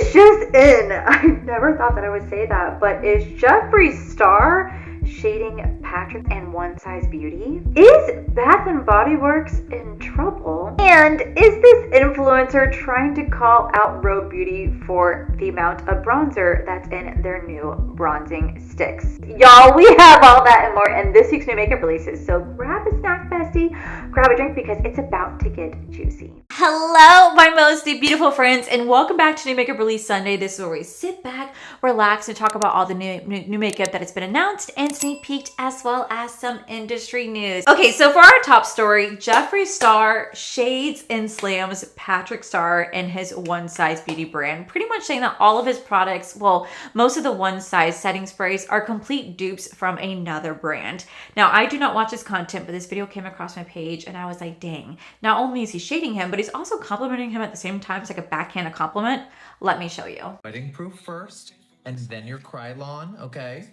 is just in. I never thought that I would say that, but is Jeffree Star shading Patrick and One Size Beauty? Is Bath and Body Works in trouble? And is this influencer trying to call out Rhode Beauty for the amount of bronzer that's in their new bronzing sticks? Y'all, we have all that and more in this week's new makeup releases. So grab a snack, bestie, grab a drink, because it's about to get juicy. Hello, my most beautiful friends, and welcome back to New Makeup Release Sunday. This is where we sit back, relax, and talk about all the new makeup that has been announced and sneak peeked, as well as some industry news. Okay, so for our top story, Jeffree Star shades and slams Patrick Star and his One Size Beauty brand, pretty much saying that all of his products, well, most of the One Size setting sprays are complete dupes from another brand. Now, I do not watch his content, but this video came across my page, and I was like, dang, not only is he shading him, but he's also complimenting him at the same time. It's like a backhanded compliment. Let me show you. Wedding proof first, and then your Krylon, okay?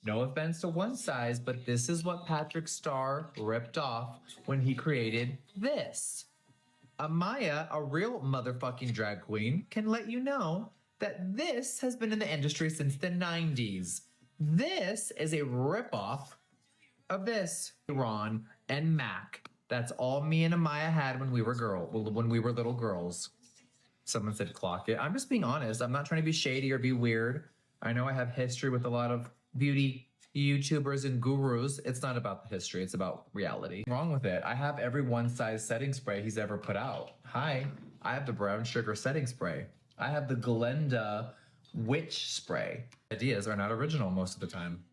No offense to One Size, but this is what Patrick Star ripped off when he created this. Amaya, a real motherfucking drag queen, can let you know that this has been in the industry since the 90s. This is a ripoff of this, Ron and Mac. That's all me and Amaya had when we were little girls. Someone said clock it. I'm just being honest. I'm not trying to be shady or be weird. I know I have history with a lot of beauty YouTubers and gurus. It's not about the history. It's about reality. What's wrong with it? I have every One Size setting spray he's ever put out. Hi, I have the brown sugar setting spray. I have the Glenda witch spray. Ideas are not original most of the time.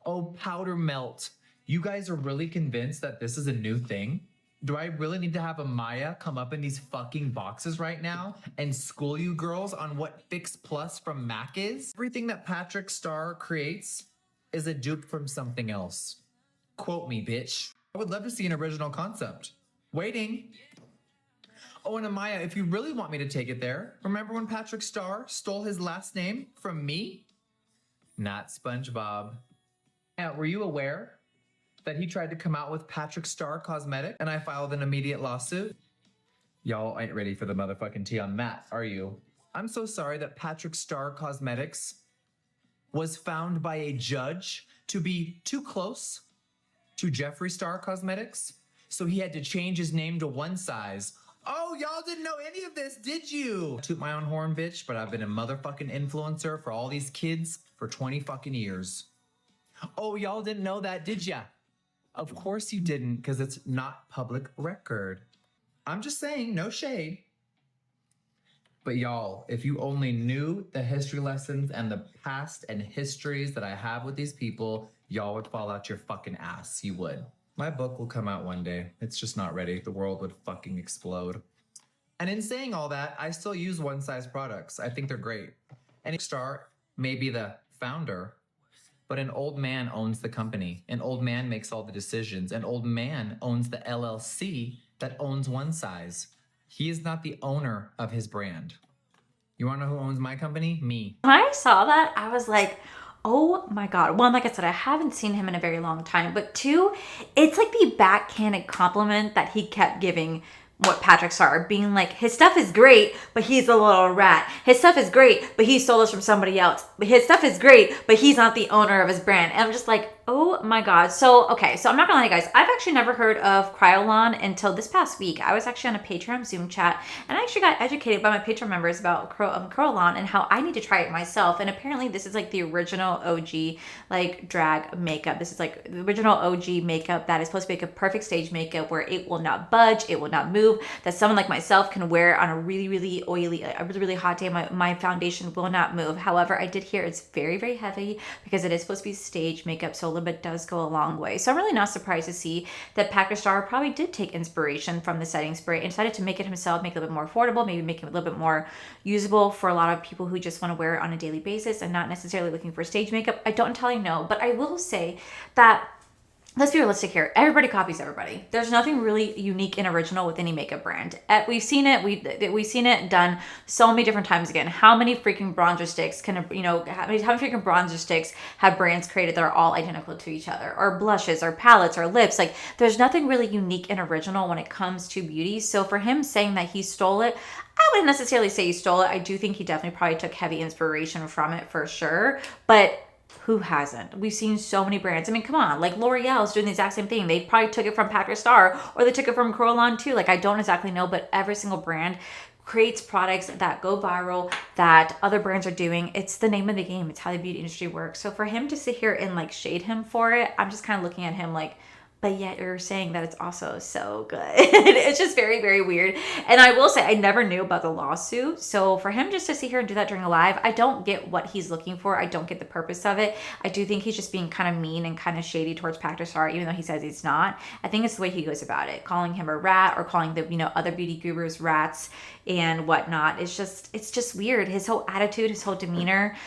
Oh, powder melt. You guys are really convinced that this is a new thing? Do I really need to have Amaya come up in these fucking boxes right now and school you girls on what Fix Plus from MAC is? Everything that Patrick Star creates is a dupe from something else. Quote me, bitch. I would love to see an original concept. Waiting. Oh, and Amaya, if you really want me to take it there, remember when Patrick Star stole his last name from me? Not SpongeBob. Now, were you aware that he tried to come out with Patrick Star Cosmetic and I filed an immediate lawsuit? Y'all ain't ready for the motherfucking tea on that, are you? I'm so sorry that Patrick Star Cosmetics was found by a judge to be too close to Jeffree Star Cosmetics, so he had to change his name to One Size. Oh, y'all didn't know any of this, did you? Toot my own horn, bitch, but I've been a motherfucking influencer for all these kids for 20 fucking years. Oh, y'all didn't know that, did ya? Of course you didn't, because it's not public record. I'm just saying, no shade. But y'all, if you only knew the history lessons and the past and histories that I have with these people, y'all would fall out your fucking ass. You would. My book will come out one day. It's just not ready. The world would fucking explode. And in saying all that, I still use One Size products. I think they're great. And Star may be the founder, but an old man owns the company. An old man makes all the decisions. An old man owns the LLC that owns One Size. He is not the owner of his brand. You wanna know who owns my company? Me. When I saw that, I was like, oh my God. One, like I said, I haven't seen him in a very long time. But two, it's like the backhanded compliment that he kept giving what Patrick Star, being like, his stuff is great, but he's a little rat. His stuff is great, but he stole this from somebody else. His stuff is great, but he's not the owner of his brand. And I'm just like, oh my God. So, okay, so I'm not gonna lie, guys. I've actually never heard of Krylon until this past week. I was actually on a Patreon Zoom chat, and I actually got educated by my Patreon members about Krylon and how I need to try it myself. And apparently this is like the original OG, like, drag makeup. This is like the original OG makeup that is supposed to make a perfect stage makeup where it will not budge, it will not move, that someone like myself can wear on a really, really oily, a really, really hot day. My foundation will not move. However, I did hear it's very, very heavy because it is supposed to be stage makeup, so a little bit does go a long way. So I'm really not surprised to see that Patrick Star probably did take inspiration from the setting spray and decided to make it himself, make it a little bit more affordable, maybe make it a little bit more usable for a lot of people who just want to wear it on a daily basis and not necessarily looking for stage makeup. I don't entirely know, but I will say that let's be realistic here. Everybody copies everybody. There's nothing really unique and original with any makeup brand. We've seen it. We've seen it done so many different times. Again, how many freaking bronzer sticks can, you know, how many freaking bronzer sticks have brands created that are all identical to each other, or blushes, or palettes, or lips? Like, there's nothing really unique and original when it comes to beauty. So for him saying that he stole it, I wouldn't necessarily say he stole it. I do think he definitely probably took heavy inspiration from it for sure. But who hasn't? We've seen so many brands. I mean, come on, like L'Oreal is doing the exact same thing. They probably took it from Patrick Star, or they took it from Coralon too. Like, I don't exactly know, but every single brand creates products that go viral that other brands are doing. It's the name of the game. It's how the beauty industry works. So for him to sit here and like shade him for it, I'm just kind of looking at him like, but yet you're saying that it's also so good. It's just very, very weird. And I will say, I never knew about the lawsuit. So for him just to sit here and do that during a live, I don't get what he's looking for. I don't get the purpose of it. I do think he's just being kind of mean and kind of shady towards Patrick Star, even though he says he's not. I think it's the way he goes about it, calling him a rat, or calling the, you know, other beauty gurus rats and whatnot. It's just weird. His whole attitude, his whole demeanor,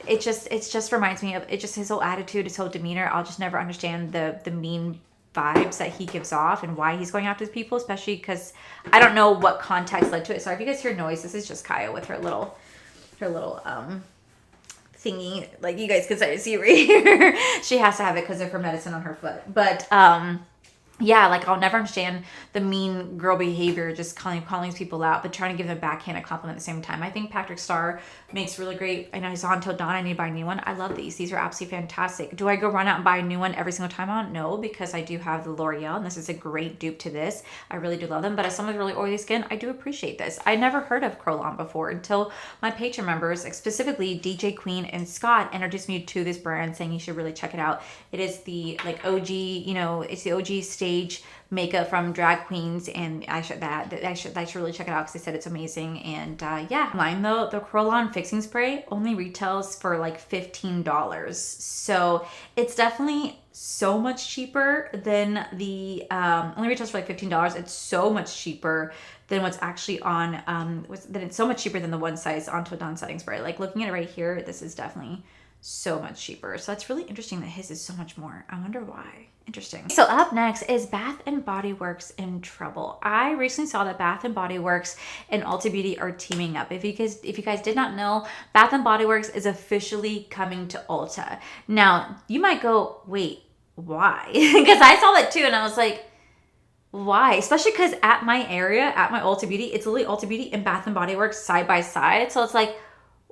it just reminds me of it. Just his whole attitude, his whole demeanor. I'll just never understand the mean vibes that he gives off and why he's going after these people, especially because I don't know what context led to it. Sorry if you guys hear noise. This is just Kaya with her little thingy. Like, you guys can see right here. She has to have it because of her medicine on her foot. But yeah, like, I'll never understand the mean girl behavior, just calling these people out, but trying to give them a backhanded compliment at the same time. I think Patrick Star makes really great. I know he's on Till Dawn. I need to buy a new one. I love these. These are absolutely fantastic. Do I go run out and buy a new one every single time on? No, because I do have the L'Oreal, and this is a great dupe to this. I really do love them. But as someone with really oily skin, I do appreciate this. I never heard of Coralon before until my Patreon members, specifically DJ Queen and Scott, introduced me to this brand, saying you should really check it out. It is the like OG, you know, it's the OG stage makeup from drag queens, and I should really check it out because they said it's amazing. And yeah, mine though, the Coralon fixing spray only retails for like $15, so it's definitely so much cheaper than the only retails for like $15. It's so much cheaper than what's actually on it's so much cheaper than the one size on Till Dawn setting spray. Like, looking at it right here, this is definitely so much cheaper. So that's really interesting that his is so much more. I wonder why. Interesting. So up next is Bath and Body Works in trouble. I recently saw that Bath and Body Works and Ulta Beauty are teaming up. If you guys did not know, Bath and Body Works is officially coming to Ulta. Now, you might go, wait, why? Because I saw that too, and I was like, why? Especially because at my area, at my Ulta Beauty, it's literally Ulta Beauty and Bath and Body Works side by side. So it's like,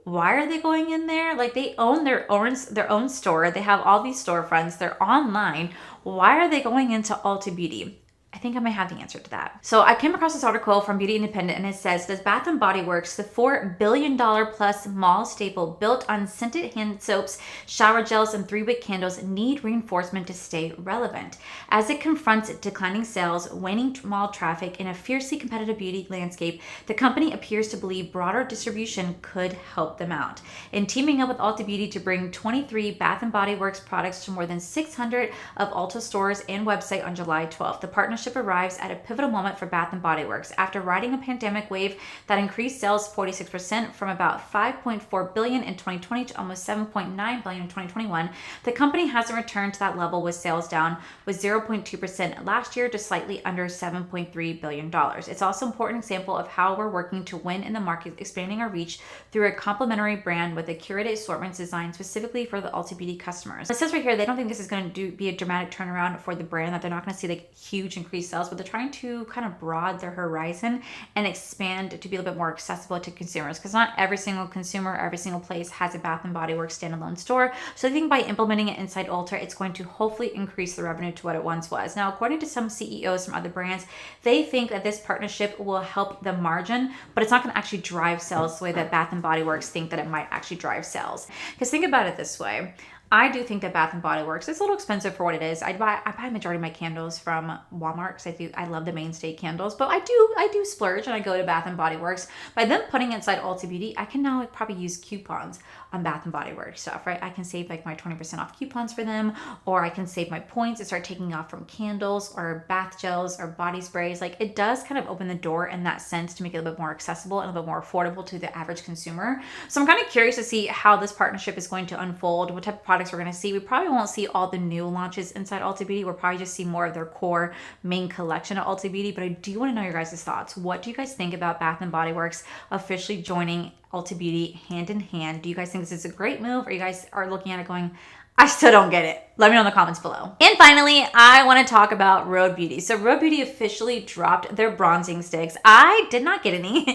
why are they going in there? Like, they own their own store. They have all these storefronts. They're online. Why are they going into Ulta Beauty? I think I might have the answer to that. So I came across this article from Beauty Independent, and it says, does Bath & Body Works, the $4 billion plus mall staple built on scented hand soaps, shower gels, and 3-wick candles, need reinforcement to stay relevant? As it confronts declining sales, waning mall traffic, and a fiercely competitive beauty landscape, the company appears to believe broader distribution could help them out. In teaming up with Ulta Beauty to bring 23 Bath & Body Works products to more than 600 of Ulta stores and website on July 12th, the partnership arrives at a pivotal moment for Bath & Body Works. After riding a pandemic wave that increased sales 46% from about $5.4 billion in 2020 to almost $7.9 billion in 2021, the company hasn't returned to that level, with sales down with 0.2% last year to slightly under $7.3 billion. It's also an important example of how we're working to win in the market, expanding our reach through a complementary brand with a curated assortment designed specifically for the Ulta Beauty customers. It says right here, they don't think this is going to be a dramatic turnaround for the brand, that they're not going to see like huge increase sales, but they're trying to kind of broaden their horizon and expand to be a little bit more accessible to consumers, because not every single consumer, every single place has a Bath & Body Works standalone store. So I think by implementing it inside Ulta, it's going to hopefully increase the revenue to what it once was. Now, according to some CEOs from other brands, they think that this partnership will help the margin, but it's not going to actually drive sales the way that Bath & Body Works think that it might actually drive sales. Because think about it this way. I do think that Bath & Body Works is a little expensive for what it is. I buy a majority of my candles from Walmart because I love the mainstay candles, but I do splurge and I go to Bath & Body Works. By them putting it inside Ulta Beauty, I can now probably use coupons on Bath & Body Works stuff, right? I can save like my 20% off coupons for them, or I can save my points and start taking off from candles or bath gels or body sprays. Like, it does kind of open the door in that sense to make it a little bit more accessible and a little bit more affordable to the average consumer. So I'm kind of curious to see how this partnership is going to unfold, what type of products we're going to see. We probably won't see all the new launches inside Ulta Beauty. We'll probably just see more of their core main collection at Ulta Beauty. But I do want to know your guys' thoughts. What do you guys think about Bath & Body Works officially joining Ulta Beauty hand in hand? Do you guys think this is a great move, or you guys are looking at it going, I still don't get it? Let me know in the comments below. And finally, I want to talk about Rhode Beauty. So Rhode Beauty officially dropped their bronzing sticks. I did not get any.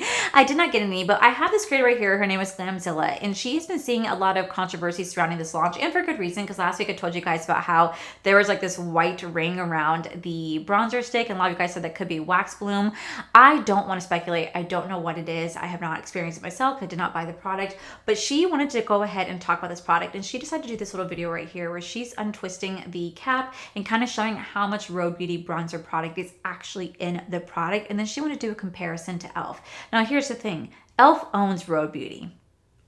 But I have this creator right here. Her name is Glamzilla, and she's been seeing a lot of controversy surrounding this launch, and for good reason, because last week I told you guys about how there was like this white ring around the bronzer stick, and a lot of you guys said that could be wax bloom. I don't want to speculate. I don't know what it is. I have not experienced it myself. I did not buy the product, but she wanted to go ahead and talk about this product, and she decided to do this little video right here where she's untwisting the cap and kind of showing how much Rhode Beauty bronzer product is actually in the product. And then she wanted to do a comparison to e.l.f. Now here's the thing. e.l.f. owns Rhode Beauty.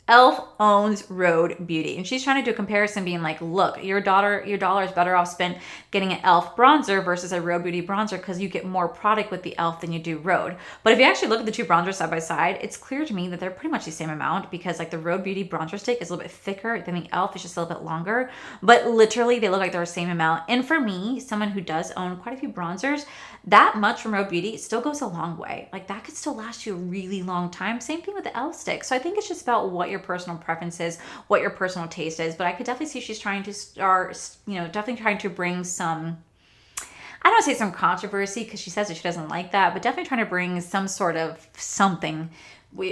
e.l.f. owns Rhode Beauty, and she's trying to do a comparison, being like, look, your dollar is better off spent getting an e.l.f. bronzer versus a Rhode Beauty bronzer because you get more product with the e.l.f. than you do Rhode. But if you actually look at the two bronzers side by side, it's clear to me that they're pretty much the same amount, because like the Rhode Beauty bronzer stick is a little bit thicker than the e.l.f. It's just a little bit longer, but literally they look like they're the same amount. And for me, someone who does own quite a few bronzers, that much from Rhode Beauty still goes a long way. Like that could still last you a really long time. Same thing with the e.l.f. stick. So I think it's just about what your personal preference is, what your personal taste is. But I could definitely see she's trying to start, definitely trying to bring some, I don't want to say some controversy, because she says that she doesn't like that, but definitely trying to bring some sort of something.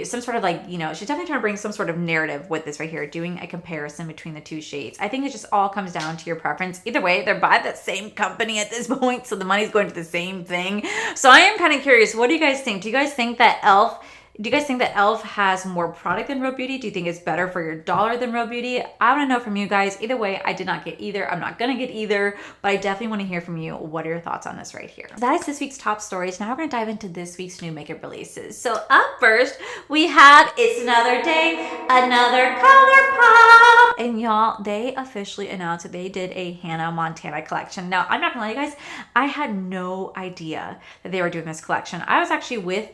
Some sort of like, she's definitely trying to bring some sort of narrative with this right here, doing a comparison between the two shades. I think it just all comes down to your preference. Either way, they're by the same company at this point, so the money's going to the same thing. So I am kind of curious, what do you guys think? Do you guys think that e.l.f. has more product than Rhode Beauty? Do you think it's better for your dollar than Rhode Beauty? I want to know from you guys. Either way, I did not get either. I'm not going to get either, but I definitely want to hear from you. What are your thoughts on this right here? That is this week's top stories. Now we're going to dive into this week's new makeup releases. So up first, we have It's Another Day, Another Color Pop. And y'all, they officially announced that they did a Hannah Montana collection. Now, I'm not going to lie, you guys, I had no idea that they were doing this collection. I was actually with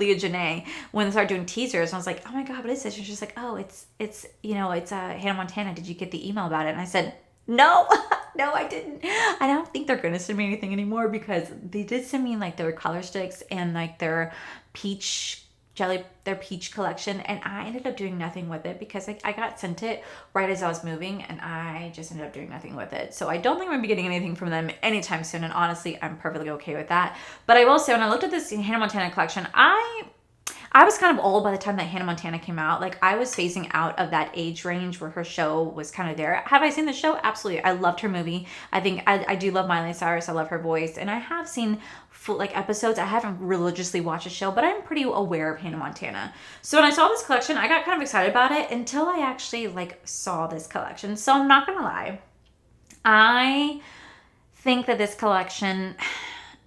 Leah Janae when they started doing teasers. And I was like, oh my God, what is this? And she's like, oh, it's Hannah Montana. Did you get the email about it? And I said, no, no, I didn't. I don't think they're going to send me anything anymore, because they did send me like their color sticks and like their peach collection, and I ended up doing nothing with it because I got sent it right as I was moving, and I just ended up doing nothing with it. So I don't think I'm gonna be getting anything from them anytime soon, and honestly, I'm perfectly okay with that. But I will say, when I looked at this Hannah Montana collection, I was kind of old by the time that Hannah Montana came out. Like, I was phasing out of that age range where her show was kind of there. Have I seen the show? Absolutely. I loved her movie. I think I do love Miley Cyrus. I love her voice. And I have seen full episodes. I haven't religiously watched the show, but I'm pretty aware of Hannah Montana. So when I saw this collection, I got kind of excited about it until I actually saw this collection. So I'm not going to lie. I think that this collection,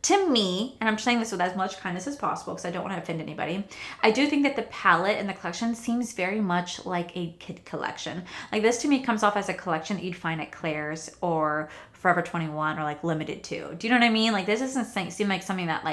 to me, and I'm saying this with as much kindness as possible because I don't want to offend anybody, I do think that the palette in the collection seems very much like a kid collection. Like, this to me comes off as a collection that you'd find at Claire's or Forever 21 or Limited Too. Do you know what I mean? Like, this doesn't seem like something that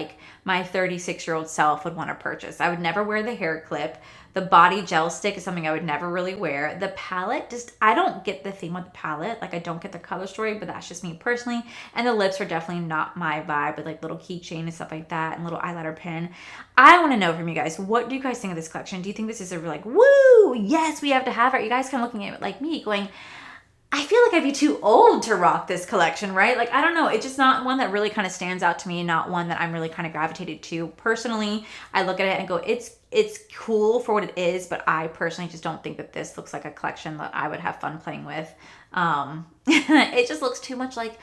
my 36-year-old self would want to purchase. I would never wear the hair clip. The body gel stick is something I would never really wear. The palette, I don't get the theme with the palette. I don't get the color story, but that's just me personally. And the lips are definitely not my vibe, with little keychain and stuff like that and little eyeliner pen. I want to know from you guys, what do you guys think of this collection? Do you think this is a real woo, yes, we have to have it? Are you guys kind of looking at it like me going, I feel like I'd be too old to rock this collection, right? I don't know. It's just not one that really kind of stands out to me, not one that I'm really kind of gravitated to. Personally, I look at it and go, it's cool for what it is, but I personally just don't think that this looks like a collection that I would have fun playing with. It just looks too much like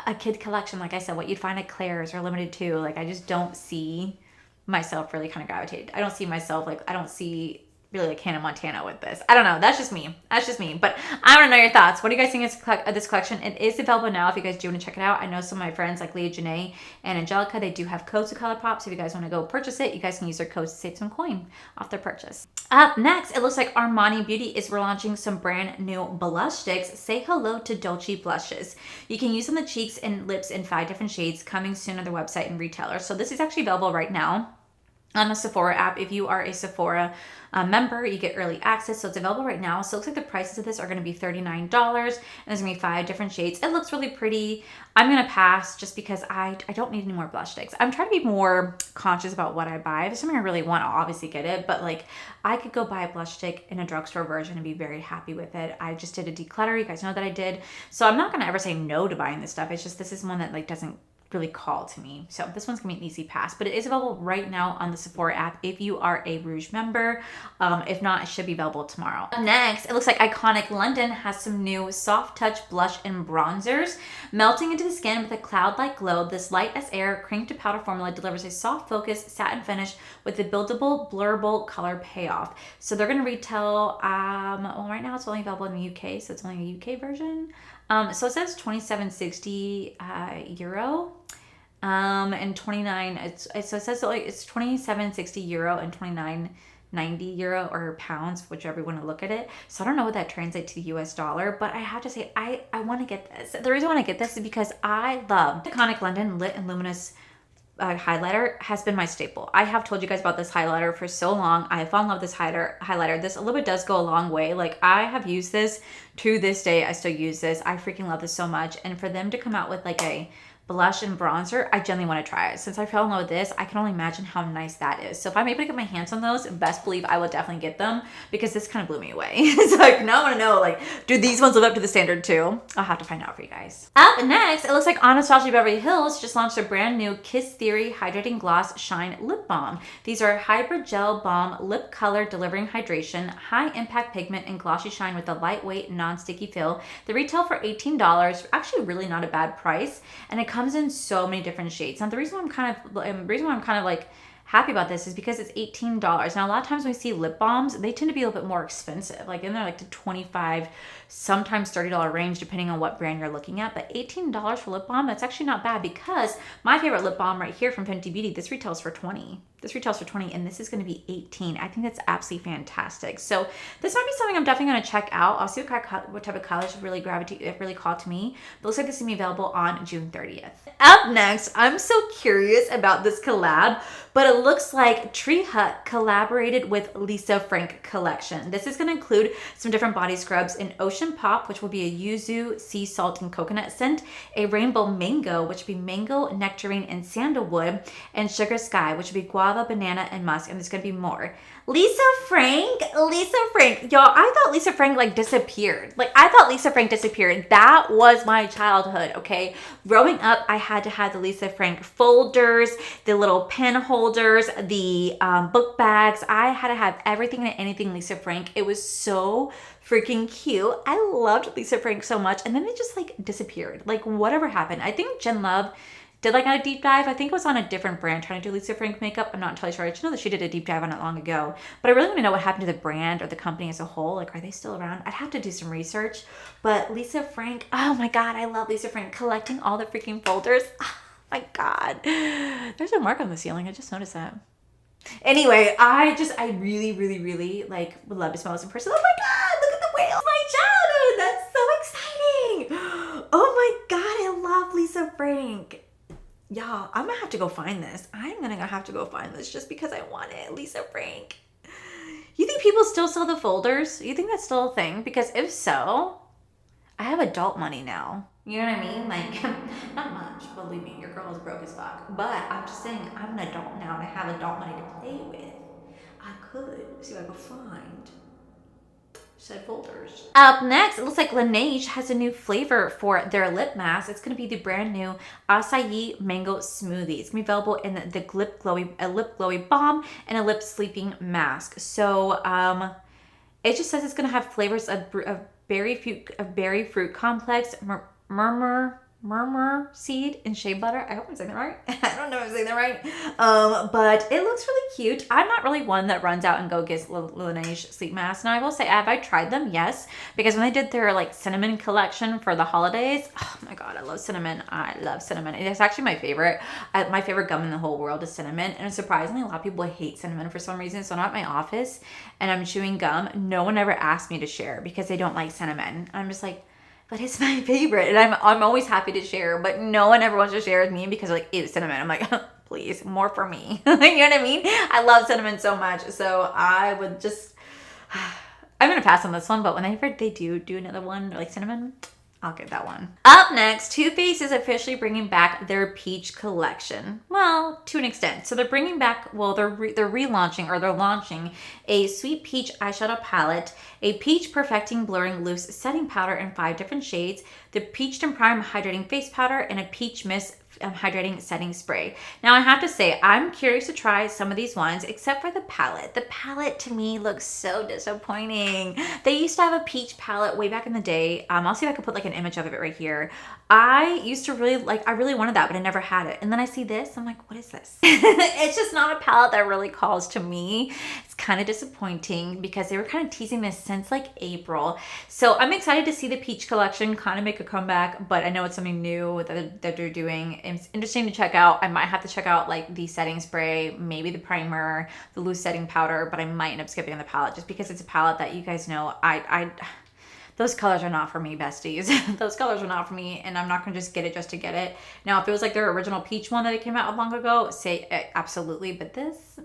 a kid collection. Like I said, what you'd find at Claire's or Limited Too. I just don't see myself really kind of gravitated. I don't see myself, I don't see really Hannah Montana with this. I don't know. That's just me. But I want to know your thoughts. What do you guys think of this collection? It is available now if you guys do want to check it out. I know some of my friends like Leah Janae and Angelica, they do have codes to ColourPop. So if you guys want to go purchase it, you guys can use their codes to save some coin off their purchase. Up next, it looks like Armani Beauty is relaunching some brand new blush sticks. Say hello to Dolce blushes. You can use on the cheeks and lips in 5 different shades, coming soon on their website and retailers. So this is actually available right now. on the Sephora app. If you are a Sephora member, you get early access, so it's available right now. So it looks like the prices of this are going to be $39, and there's going to be 5 different shades. It looks really pretty. I'm going to pass just because I don't need any more blush sticks. I'm trying to be more conscious about what I buy. If there's something I really want, I'll obviously get it, but like I could go buy a blush stick in a drugstore version and be very happy with it. I just did a declutter. You guys know that I did. So I'm not going to ever say no to buying this stuff. It's just this is one that like doesn't really call to me. So this one's gonna be an easy pass, but it is available right now on the Sephora app if you are a Rouge member. If not, it should be available tomorrow. Next, it looks like Iconic London has some new soft touch blush and bronzers. Melting into the skin with a cloud-like glow, this light as air cream to powder formula delivers a soft focus satin finish with a buildable, blurable color payoff. So they're gonna retail, well, right now it's only available in the UK, so it's only a UK version. So it says 2760 euro. And 29, so it says like it's 2760 euro and 2990 euro or pounds, whichever you want to look at it. So I don't know what that translates to the US dollar, but I have to say I want to get this. The reason I want to get this is because I love Iconic London Lit and Luminous highlighter has been my staple. I have told you guys about this highlighter for so long. I fell in love with this highlighter. This a little bit does go a long way. Like I have used this to this day. I still use this. I freaking love this so much. And for them to come out with like a blush and bronzer, I genuinely want to try it. Since I fell in love with this, I can only imagine how nice that is. So if I'm able to get my hands on those, best believe I will definitely get them because this kind of blew me away. It's like, now I want to know, like, do these ones live up to the standard too? I'll have to find out for you guys. Up next, it looks like Anastasia Beverly Hills just launched their brand new Kiss Theory Hydrating Gloss Shine Lip Balm. These are hybrid gel balm lip color delivering hydration, high impact pigment, and glossy shine with a lightweight, non-sticky feel. They retail for $18, actually really not a bad price, and it comes in so many different shades. Now the reason why I'm kind of like happy about this is because it's $18. Now a lot of times when we see lip balms, they tend to be a little bit more expensive, like in there like the $25, sometimes $30 range depending on what brand you're looking at. But $18 for lip balm, that's actually not bad because my favorite lip balm right here from Fenty Beauty, this retails for $20. This retails for $20 and this is going to be $18. I think that's absolutely fantastic. So this might be something I'm definitely going to check out. I'll see what type of colors really call to me. But it looks like this is going to be available on June 30th. Up next, I'm so curious about this collab, but it looks like Tree Hut collaborated with Lisa Frank collection. This is going to include some different body scrubs in Ocean Pop, which will be a yuzu, sea salt, and coconut scent, a Rainbow Mango, which will be mango, nectarine, and sandalwood, and Sugar Sky, which will be guava, banana, and musk, and there's going to be more. Lisa Frank, y'all, I thought Lisa Frank like disappeared. That was my childhood, okay? Growing up, I had to have the Lisa Frank folders, the little pen holders, the book bags. I had to have everything and anything Lisa Frank. It was so freaking cute. I loved Lisa Frank so much, and then it just like disappeared. Like whatever happened. I think Jen Love did like a deep dive. I think it was on a different brand trying to do Lisa Frank makeup. I'm not entirely sure. I just know that she did a deep dive on it long ago. But I really want to know what happened to the brand or the company as a whole. Like, are they still around? I'd have to do some research. But Lisa Frank, oh my God, I love Lisa Frank. Collecting all the freaking folders. Oh my God. There's a mark on the ceiling. I just noticed that. Anyway, I really, really, really like would love to smell this in person. Oh my God, look at the whale. My childhood. That's so exciting. Oh my God, I love Lisa Frank. Y'all, I'm gonna have to go find this. I'm gonna have to go find this just because I want it. Lisa Frank. You think people still sell the folders? You think that's still a thing? Because if so, I have adult money now. You know what I mean? Like, not much. Believe me, your girl is broke as fuck. But I'm just saying, I'm an adult now and I have adult money to play with. I could see what I could find. Said folders. Up next, it looks like Laneige has a new flavor for their lip mask. It's going to be the brand new Acai Mango Smoothie. It's going to be available in the lip glowy balm and a lip sleeping mask. So it just says it's going to have flavors of berry fruit complex, murmur seed, and shea butter. I hope I'm saying that right. I don't know if I'm saying that right. But it looks really cute. I'm not really one that runs out and go gets Laneige sleep masks. Now I will say, have I tried them? Yes, because when they did their like cinnamon collection for the holidays, oh my God, I love cinnamon. I love cinnamon. It's actually my favorite. My favorite gum in the whole world is cinnamon. And surprisingly, a lot of people hate cinnamon for some reason. So I'm at my office and I'm chewing gum. No one ever asked me to share because they don't like cinnamon. I'm just like, but it's my favorite, and I'm always happy to share, but no one ever wants to share with me because like, it's cinnamon. I'm like, please, more for me. You know what I mean? I love cinnamon so much. So I would just, I'm going to pass on this one, but whenever they do another one like cinnamon, I'll get that one. Up next, Too Faced is officially bringing back their peach collection. Well, to an extent. So they're bringing back, well, they're relaunching, or they're launching a sweet peach eyeshadow palette, a peach perfecting blurring loose setting powder in 5 different shades, the Peached and Prime hydrating face powder, and a peach mist hydrating setting spray. Now I have to say, I'm curious to try some of these ones, except for the palette. The palette to me looks so disappointing. They used to have a peach palette way back in the day. I'll see if I can put like an image of it right here. I used to really like, I really wanted that, but I never had it. And then I see this, I'm like, what is this? It's just not a palette that really calls to me. It's kind of disappointing because they were kind of teasing this since like April. So I'm excited to see the peach collection kind of make a comeback, but I know it's something new that they're doing. It's interesting to check out. I might have to check out like the setting spray, maybe the primer, the loose setting powder, but I might end up skipping on the palette just because it's a palette that you guys know those colors are not for me, besties. Those colors are not for me, and I'm not gonna just get it just to get it. Now, if it was like their original peach one that it came out long ago, say absolutely, but this,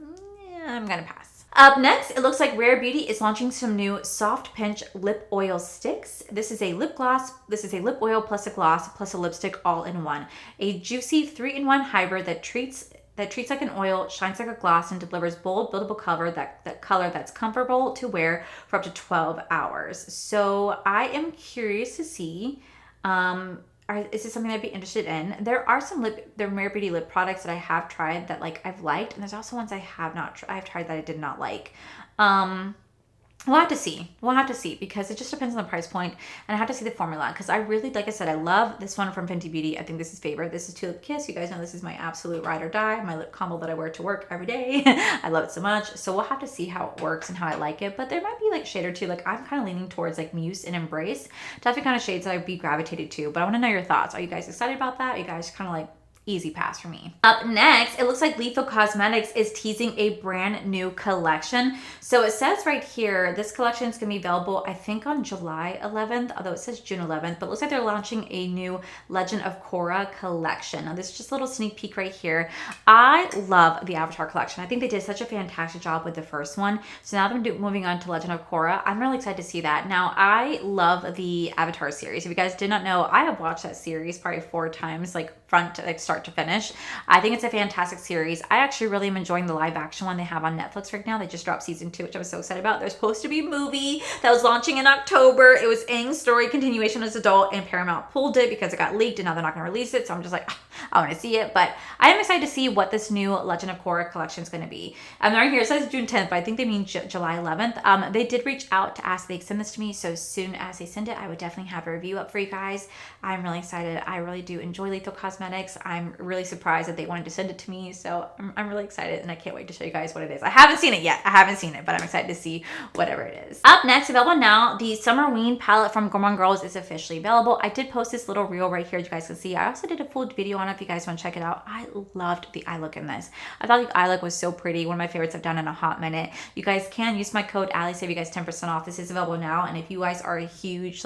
yeah, I'm gonna pass. Up next, it looks like Rare Beauty is launching some new Soft Pinch lip oil sticks. This is a lip gloss. This is a lip oil plus a gloss plus a lipstick all in one. A juicy 3-in-1 hybrid that treats like an oil, shines like a gloss, and delivers bold, buildable color that color that's comfortable to wear for up to 12 hours. So I am curious to see, is this something I'd be interested in? There are some Rare Beauty lip products that I have tried that like I've liked, and there's also ones I have not I've tried that I did not like. We'll have to see. We'll have to see because it just depends on the price point, and I have to see the formula because I really, like I said, I love this one from Fenty Beauty. I think this is favorite. This is Tulip Kiss. You guys know this is my absolute ride or die, my lip combo that I wear to work every day. I love it so much. So we'll have to see how it works and how I like it, but there might be like a shade or two. Like I'm kind of leaning towards like Muse and Embrace. Definitely kind of shades that I'd be gravitated to, but I want to know your thoughts. Are you guys excited about that? Are you guys kind of like, easy pass for me. Up next, it looks like Lethal Cosmetics is teasing a brand new collection. So it says right here, this collection is going to be available, I think, on July 11th, although it says June 11th, but it looks like they're launching a new Legend of Korra collection. Now, this is just a little sneak peek right here. I love the Avatar collection. I think they did such a fantastic job with the first one. So now they're moving on to Legend of Korra. I'm really excited to see that. Now, I love the Avatar series. If you guys did not know, I have watched that series probably 4 times, like front to like start to finish. I think it's a fantastic series. I actually really am enjoying the live action one they have on Netflix right now. They just dropped season 2, which I was so excited about. There's supposed to be a movie that was launching in October. It was Aang's story continuation as adult, and Paramount pulled it because it got leaked and now they're not going to release it. So I'm just like, I want to see it. But I am excited to see what this new Legend of Korra collection is going to be. Right here it says June 10th, but I think they mean July 11th. They did reach out to ask they extend this to me. So as soon as they send it, I would definitely have a review up for you guys. I'm really excited. I really do enjoy Lethal Cosmetics. I'm really surprised that they wanted to send it to me. So I'm really excited, and I can't wait to show you guys what it is. I haven't seen it yet. I haven't seen it, but I'm excited to see whatever it is. Up next, available now, the Summerween palette from Gourmand Girls is officially available. I did post this little reel right here you guys can see. I also did a full video on it if you guys want to check it out. I loved the eye look in this. I thought the eye look was so pretty. One of my favorites I've done in a hot minute. You guys can use my code Allie, save you guys 10% off. This is available now, and if you guys are a huge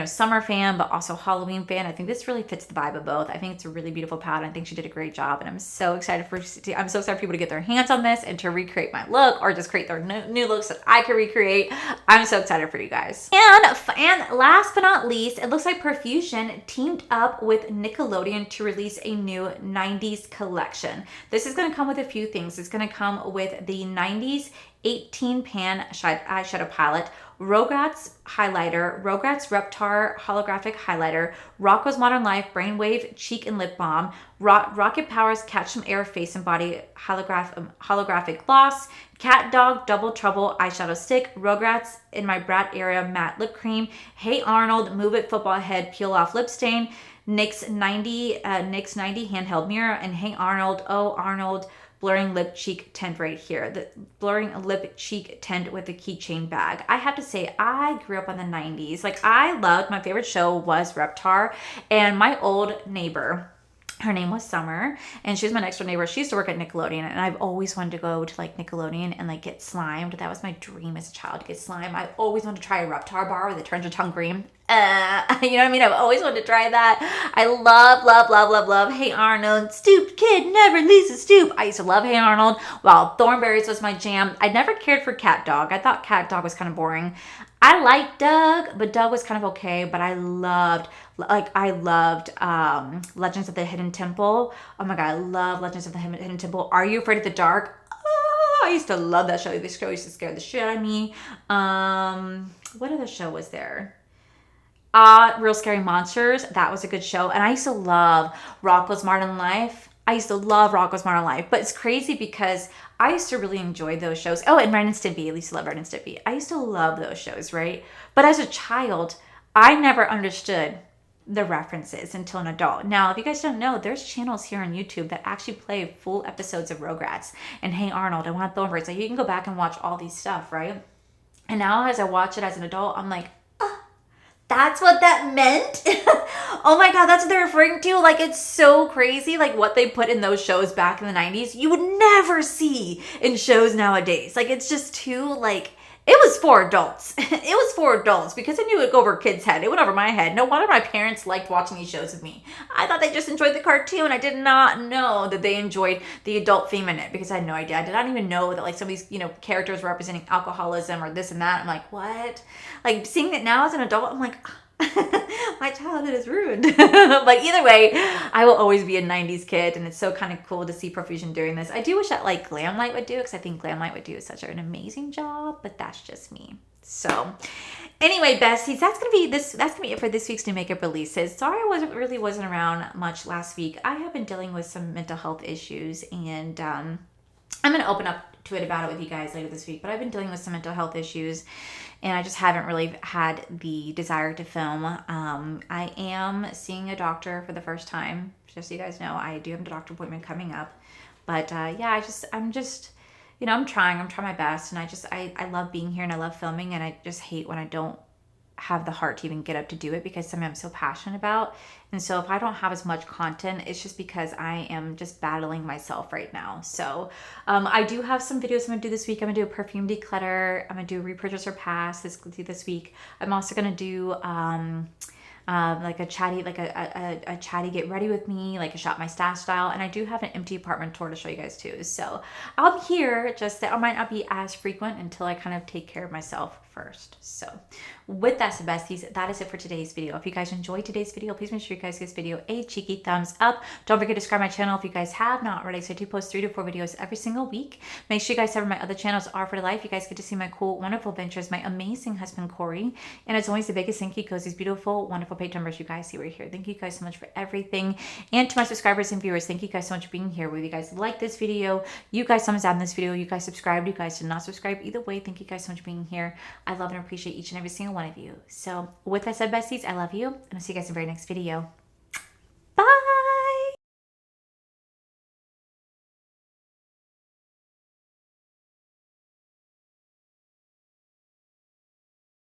summer fan but also Halloween fan, I think this really fits the vibe of both. I think it's a really beautiful palette. I think she did a great job, and I'm so excited for people to get their hands on this and to recreate my look or just create their new looks that I can recreate. I'm so excited for you guys. And last but not least, it looks like Perfusion teamed up with Nickelodeon to release a new 90s collection. This is going to come with a few things. It's going to come with the 90s 18 pan eyeshadow palette, Rugrats highlighter, Rugrats Reptar holographic highlighter, Rocco's Modern Life Brainwave cheek and lip balm, Rocket Power's Catch Some Air face and body holographic gloss, Cat Dog Double Trouble eyeshadow stick, Rugrats In My Brat Area matte lip cream, Hey Arnold Move It football head peel off lip stain, NYX 90 handheld mirror, and Hey Arnold, Oh Arnold blurring lip cheek tint right here. The blurring lip cheek tint with the keychain bag. I have to say, I grew up in the 90s. Like, I loved, my favorite show was Reptar, and my old neighbor, Her name was Summer, and she was my next door neighbor. She used to work at Nickelodeon, and I've always wanted to go to like Nickelodeon and like get slimed. That was my dream as a child, to get slime. I always wanted to try a Reptar bar where they turned your tongue green. You know what I mean? I've always wanted to try that. I love Hey Arnold. Stooped kid never leaves a stoop. I used to love Hey Arnold. Well, Thornberries was my jam. I never cared for Cat Dog. I thought Cat Dog was kind of boring. I liked Doug, but Doug was kind of okay. But I loved Legends of the Hidden Temple. Oh my god, I love Legends of the Hidden Temple. Are You Afraid of the Dark? Oh, I used to love that show. This show used to scare the shit out of me. What other show was there? Real Scary Monsters. That was a good show. And I used to love Rocko's Modern Life. But it's crazy because I used to really enjoy those shows. Oh, and Ren and Stimpy. I used to love Ren and Stimpy. I used to love those shows, right? But as a child, I never understood the references until an adult. Now, if you guys don't know, there's channels here on YouTube that actually play full episodes of Rugrats and Hey Arnold and One of Thornberries. So you can go back and watch all these stuff, right? And now as I watch it as an adult, I'm like, that's what that meant? Oh my god, that's what they're referring to? Like, it's so crazy, like, what they put in those shows back in the 90s, you would never see in shows nowadays. Like, it's just too, like, it was for adults. It was for adults because I knew it would go over kids' head. It went over my head. No wonder my parents liked watching these shows with me. I thought they just enjoyed the cartoon. I did not know that they enjoyed the adult theme in it because I had no idea. I did not even know that like some of these, characters were representing alcoholism or this and that. I'm like, what? Like seeing it now as an adult, I'm like, my childhood is ruined. But either way, I will always be a 90s kid, and it's so kind of cool to see Profusion doing this. I do wish that like Glamlight would do it because I think Glamlight would do such an amazing job, but that's just me. So anyway, besties, that's gonna be it for this week's new makeup releases. Sorry I wasn't around much last week. I have been dealing with some mental health issues, and I'm gonna open up to it about it with you guys later this week, but I've been dealing with some mental health issues and I just haven't really had the desire to film. I am seeing a doctor for the first time, just so you guys know. I do have a doctor appointment coming up, but yeah, I'm trying my best, and I love being here and I love filming, and I just hate when I don't have the heart to even get up to do it because something I'm so passionate about. And so if I don't have as much content, it's just because I am just battling myself right now. So I do have some videos I'm gonna do this week. I'm gonna do a perfume declutter. I'm gonna do a repurchase or pass this week. I'm also gonna do like a chatty get ready with me, like a shop my stash style, and I do have an empty apartment tour to show you guys too. So I'm here, just that I might not be as frequent until I kind of take care of myself first. So with that said, besties, that is it for today's video. If you guys enjoyed today's video, please make sure you guys give this video a cheeky thumbs up. Don't forget to subscribe to my channel if you guys have not already. So I do post 3 to 4 videos every single week. Make sure you guys have my other channels are for life. You guys get to see my cool, wonderful adventures, my amazing husband Corey, and as always, the biggest thank you goes these beautiful, wonderful page numbers you guys see right here. Thank you guys so much for everything, and to my subscribers and viewers, thank you guys so much for being here. Whether you guys like this video, you guys thumbs down this video, you guys subscribed, you guys did not subscribe, either way, thank you guys so much for being here. I love and appreciate each and every single one of you. So with that said, besties, I love you, and I'll see you guys in the very next video.